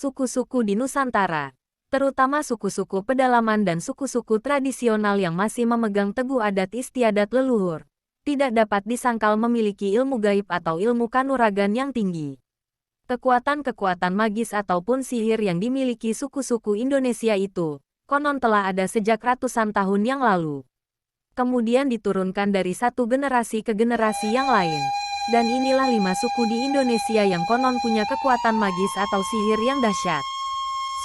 suku-suku di Nusantara, terutama suku-suku pedalaman dan suku-suku tradisional yang masih memegang teguh adat istiadat leluhur, tidak dapat disangkal memiliki ilmu gaib atau ilmu kanuragan yang tinggi. Kekuatan-kekuatan magis ataupun sihir yang dimiliki suku-suku Indonesia itu, konon telah ada sejak ratusan tahun yang lalu. Kemudian diturunkan dari satu generasi ke generasi yang lain. Dan inilah 5 suku di Indonesia yang konon punya kekuatan magis atau sihir yang dahsyat.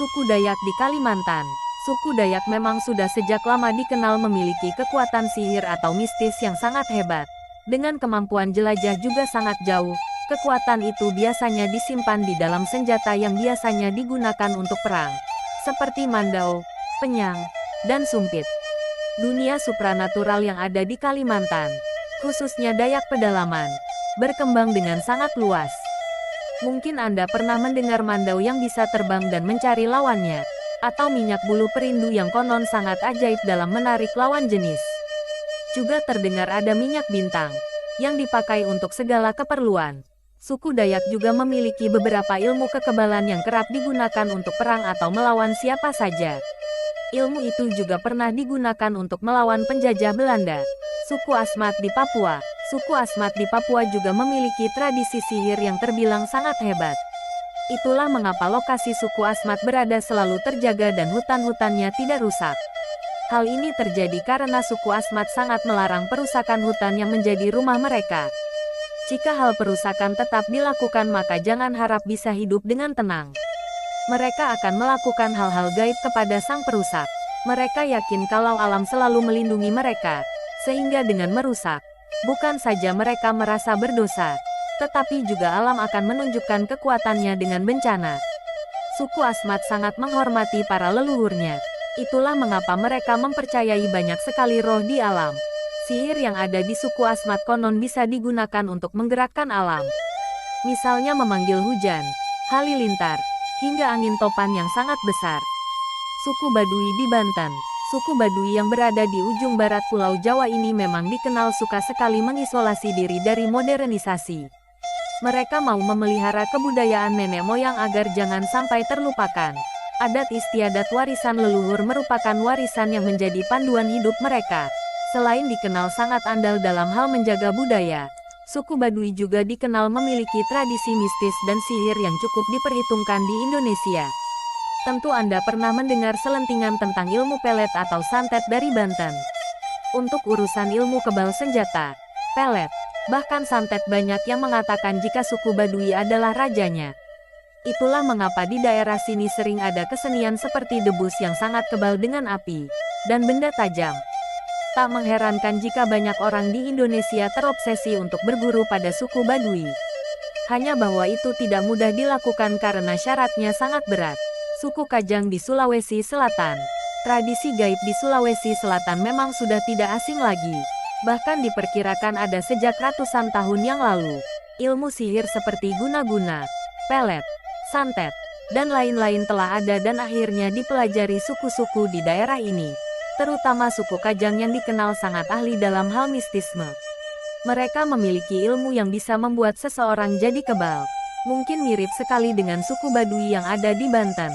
Suku Dayak di Kalimantan. Suku Dayak memang sudah sejak lama dikenal memiliki kekuatan sihir atau mistis yang sangat hebat. Dengan kemampuan jelajah juga sangat jauh. Kekuatan itu biasanya disimpan di dalam senjata yang biasanya digunakan untuk perang, seperti mandau, penyang, dan sumpit. Dunia supranatural yang ada di Kalimantan, khususnya Dayak pedalaman, berkembang dengan sangat luas. Mungkin Anda pernah mendengar mandau yang bisa terbang dan mencari lawannya, atau minyak bulu perindu yang konon sangat ajaib dalam menarik lawan jenis. Juga terdengar ada minyak bintang, yang dipakai untuk segala keperluan. Suku Dayak juga memiliki beberapa ilmu kekebalan yang kerap digunakan untuk perang atau melawan siapa saja. Ilmu itu juga pernah digunakan untuk melawan penjajah Belanda. Suku Asmat di Papua. Suku Asmat di Papua juga memiliki tradisi sihir yang terbilang sangat hebat. Itulah mengapa lokasi suku Asmat berada selalu terjaga dan hutan-hutannya tidak rusak. Hal ini terjadi karena suku Asmat sangat melarang perusakan hutan yang menjadi rumah mereka. Jika hal perusakan tetap dilakukan maka jangan harap bisa hidup dengan tenang. Mereka akan melakukan hal-hal gaib kepada sang perusak. Mereka yakin kalau alam selalu melindungi mereka, sehingga dengan merusak, bukan saja mereka merasa berdosa, tetapi juga alam akan menunjukkan kekuatannya dengan bencana. Suku Asmat sangat menghormati para leluhurnya. Itulah mengapa mereka mempercayai banyak sekali roh di alam. Sihir yang ada di suku Asmat konon bisa digunakan untuk menggerakkan alam. Misalnya memanggil hujan, halilintar, hingga angin topan yang sangat besar. Suku Baduy di Banten. Suku Baduy yang berada di ujung barat Pulau Jawa ini memang dikenal suka sekali mengisolasi diri dari modernisasi. Mereka mau memelihara kebudayaan nenek moyang agar jangan sampai terlupakan. Adat istiadat warisan leluhur merupakan warisan yang menjadi panduan hidup mereka. Selain dikenal sangat andal dalam hal menjaga budaya, suku Baduy juga dikenal memiliki tradisi mistis dan sihir yang cukup diperhitungkan di Indonesia. Tentu Anda pernah mendengar selentingan tentang ilmu pelet atau santet dari Banten. Untuk urusan ilmu kebal senjata, pelet, bahkan santet banyak yang mengatakan jika suku Baduy adalah rajanya. Itulah mengapa di daerah sini sering ada kesenian seperti debus yang sangat kebal dengan api dan benda tajam. Tak mengherankan jika banyak orang di Indonesia terobsesi untuk berguru pada suku Baduy. Hanya bahwa itu tidak mudah dilakukan karena syaratnya sangat berat. Suku Kajang di Sulawesi Selatan. Tradisi gaib di Sulawesi Selatan memang sudah tidak asing lagi. Bahkan diperkirakan ada sejak ratusan tahun yang lalu. Ilmu sihir seperti guna-guna, pelet, santet, dan lain-lain telah ada dan akhirnya dipelajari suku-suku di daerah ini. Terutama suku Kajang yang dikenal sangat ahli dalam hal mistisme. Mereka memiliki ilmu yang bisa membuat seseorang jadi kebal. Mungkin mirip sekali dengan suku Baduy yang ada di Banten.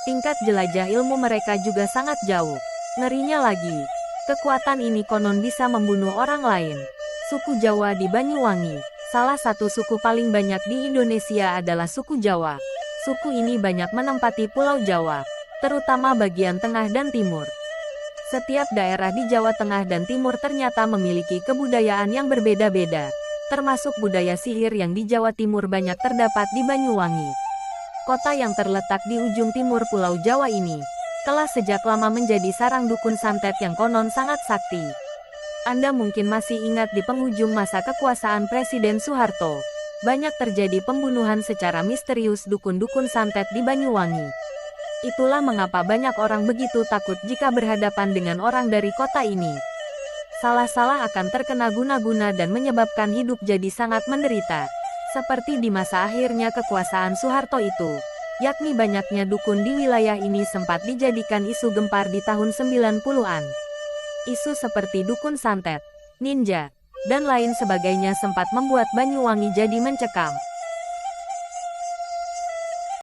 Tingkat jelajah ilmu mereka juga sangat jauh. Ngerinya lagi, kekuatan ini konon bisa membunuh orang lain. Suku Jawa di Banyuwangi. Salah satu suku paling banyak di Indonesia adalah suku Jawa. Suku ini banyak menempati Pulau Jawa, terutama bagian tengah dan timur. Setiap daerah di Jawa Tengah dan Timur ternyata memiliki kebudayaan yang berbeda-beda, termasuk budaya sihir yang di Jawa Timur banyak terdapat di Banyuwangi. Kota yang terletak di ujung timur Pulau Jawa ini, telah sejak lama menjadi sarang dukun santet yang konon sangat sakti. Anda mungkin masih ingat di penghujung masa kekuasaan Presiden Soeharto, banyak terjadi pembunuhan secara misterius dukun-dukun santet di Banyuwangi. Itulah mengapa banyak orang begitu takut jika berhadapan dengan orang dari kota ini. Salah-salah akan terkena guna-guna dan menyebabkan hidup jadi sangat menderita. Seperti di masa akhirnya kekuasaan Soeharto itu, yakni banyaknya dukun di wilayah ini sempat dijadikan isu gempar di tahun 90-an. Isu seperti dukun santet, ninja, dan lain sebagainya sempat membuat Banyuwangi jadi mencekam.